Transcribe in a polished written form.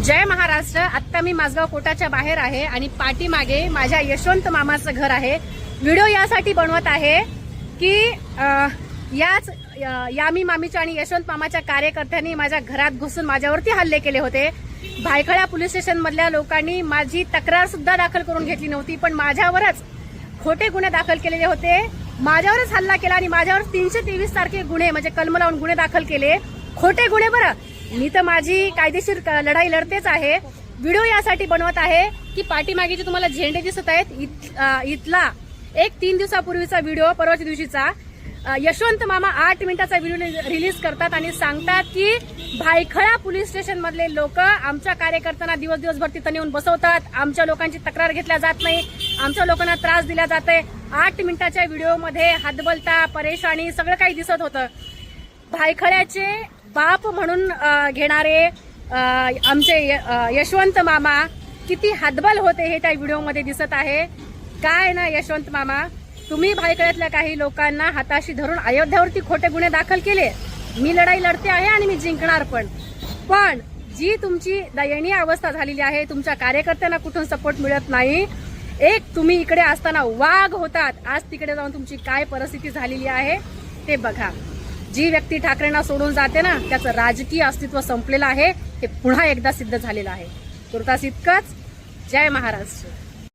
जय महाराष्ट्र। आत्ता मी माझगाव कोटाच्या बाहेर आहे आणि पाठीमागे माझ्या यशवंत मामाचं घर आहे। व्हिडिओ यासाठी बनवत आहे की याच यामी मामीच्या आणि यशवंत मामाच्या कार्यकर्त्यांनी माझ्या घरात घुसून माझ्यावरती हल्ले केले होते। भायखळा पोलीस स्टेशन मधल्या लोकांनी माझी तक्रार सुद्धा दाखल करून घेतली नव्हती, पण माझ्यावरच खोटे गुन्हे दाखल केलेले होते। माझ्यावरच हल्ला केला आणि माझ्यावर 323 सारखे गुन्हे म्हणजे कलम लावून गुन्हे दाखल केले, खोटे गुन्हे। बरं, मी तर माझी कायदेशीर लढाई लढतेच आहे। व्हिडिओ यासाठी बनवत आहे की पाठीमागे जे तुम्हाला झेंडे दिसत आहेत इथला एक 3 दिवसापूर्वीचा व्हिडिओ, परवाच्या दिवशीचा, यशवंत मामा 8 मिनिटाचा व्हिडिओ रिलीज करतात आणि सांगतात की भायखळा पोलीस स्टेशन मधले लोक आमच्या कार्यकर्त्यांना दिवसभर तिथं नेऊन बसवतात, आमच्या लोकांची तक्रार घेतल्या जात नाही, आमच्या लोकांना त्रास दिला जातोय। 8 मिनिटाच्या व्हिडिओमध्ये हातबलता, परेशानी सगळं काही दिसत होतं। भायखळ्याचे बाप म्हणून घेणारे आमचे यशवंत मामा किती हातबल होते हे त्या व्हिडिओमध्ये दिसत आहे। काय ना यशवंत मामा, तुम्ही भायखळ्यातल्या काही लोकांना हाताशी धरून अयोध्यावरती खोटे गुन्हे दाखल केले। मी लढाई लढते आहे आणि मी जिंकणार पण जी तुमची दयनीय अवस्था झालेली आहे, तुमच्या कार्यकर्त्यांना कुठून सपोर्ट मिळत नाही। एक तुम्ही इकडे असताना वाघ होतात, आज तिकडे जाऊन तुमची काय परिस्थिती झालेली आहे ते बघा। जी व्यक्ती ठाकरेंना सोडून जाते ना, त्याचं राजकीय अस्तित्व संपलेलं आहे, हे पुन्हा एकदा सिद्ध झालेलं आहे। तुर्तास इतकंच। जय महाराष्ट्र।